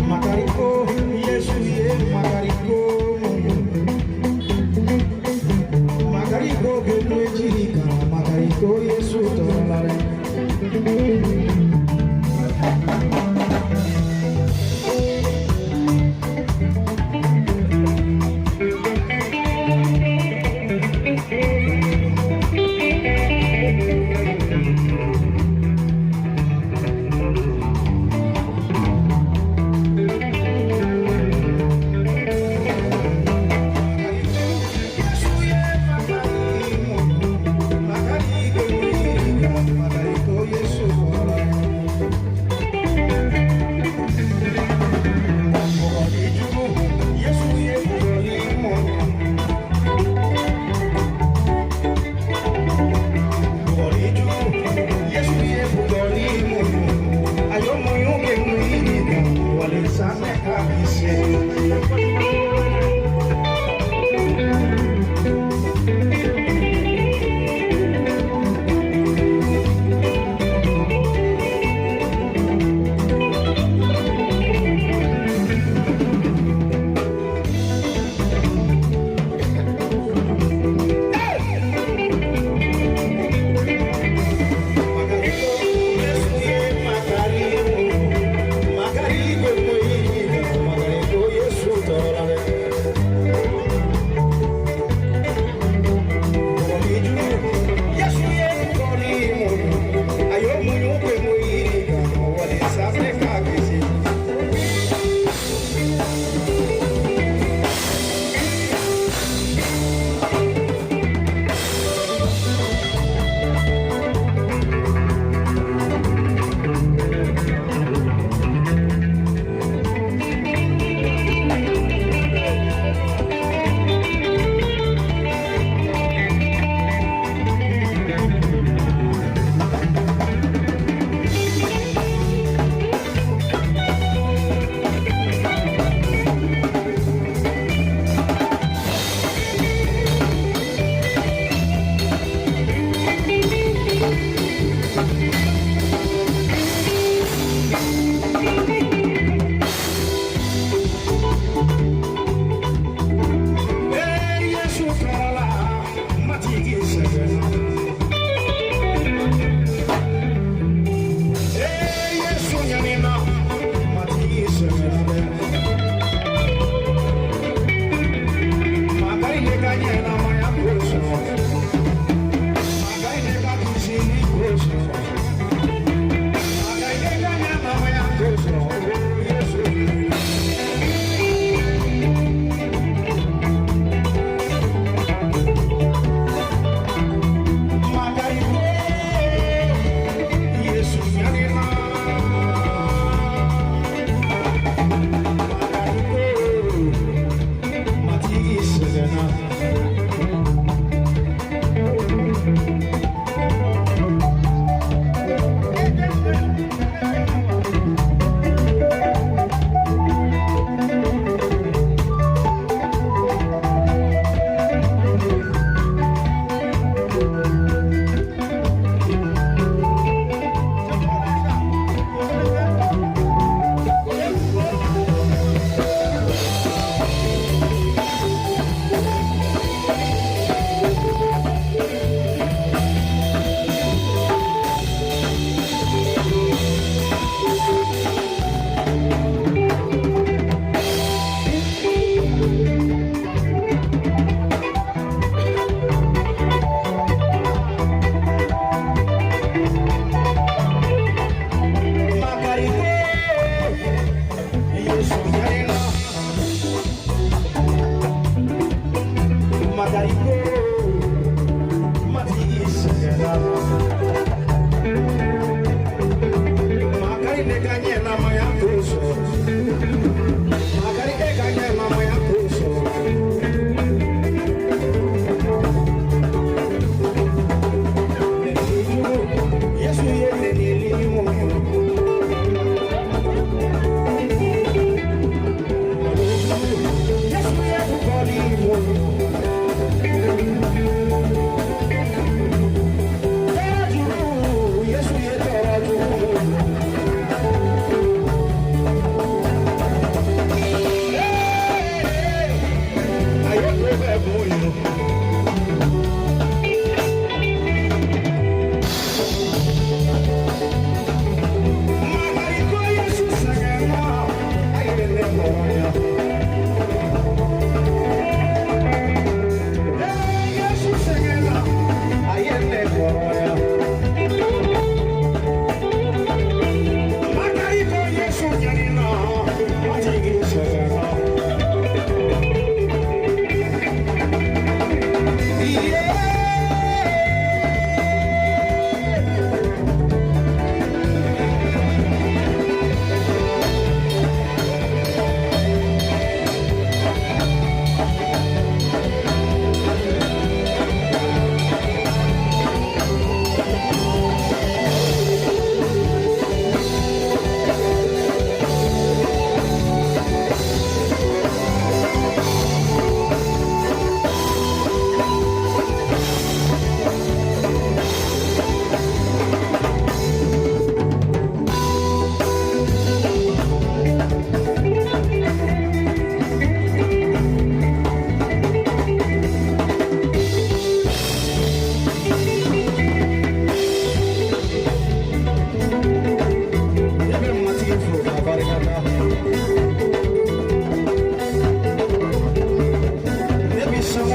Makariko, Yesu, Makariko. Makariko, Gombo, Makariko, Yesu,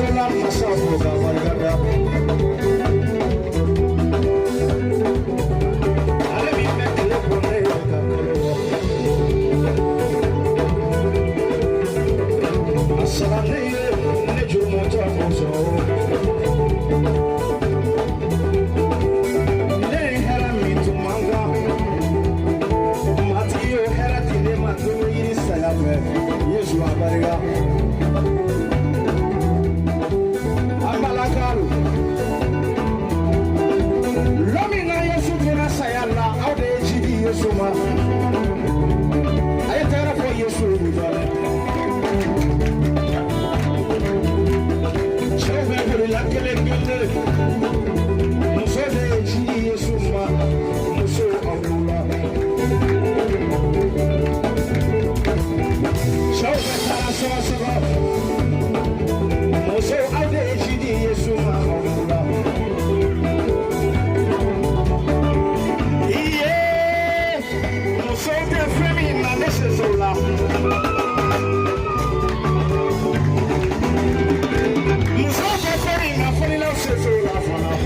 sola masafu gabarigada. Ale mi mekele kone gakolo. Asalane ne jumota mozo. Ne hera mi tumanga. Matiyo hera tine matumi yiri salafe. Yesu abariga. Amalakaru. Lomina Yesu tena sayala ode jidi Yesu ma. Ayetera for Yesu bidale. Cheve buri lakele gende. Muso de jidi Yesu ma. Muso amula. Cheve tara sawa sawa. Muso ade jidi Yesu ma amula. So dear friend, now this is so loud. You so dear friend, now funny love says so loud for now.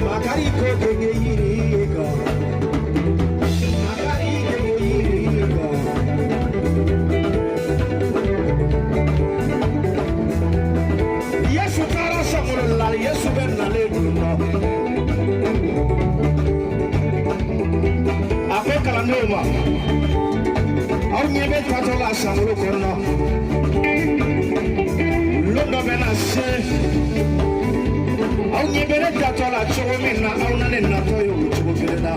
Makariko Kene yiriga. Yesu ben na leduno ape kala noma au nyebe katola samulo kono londo bena se au nyebe katola chowo mina au nane na toyo chowo filena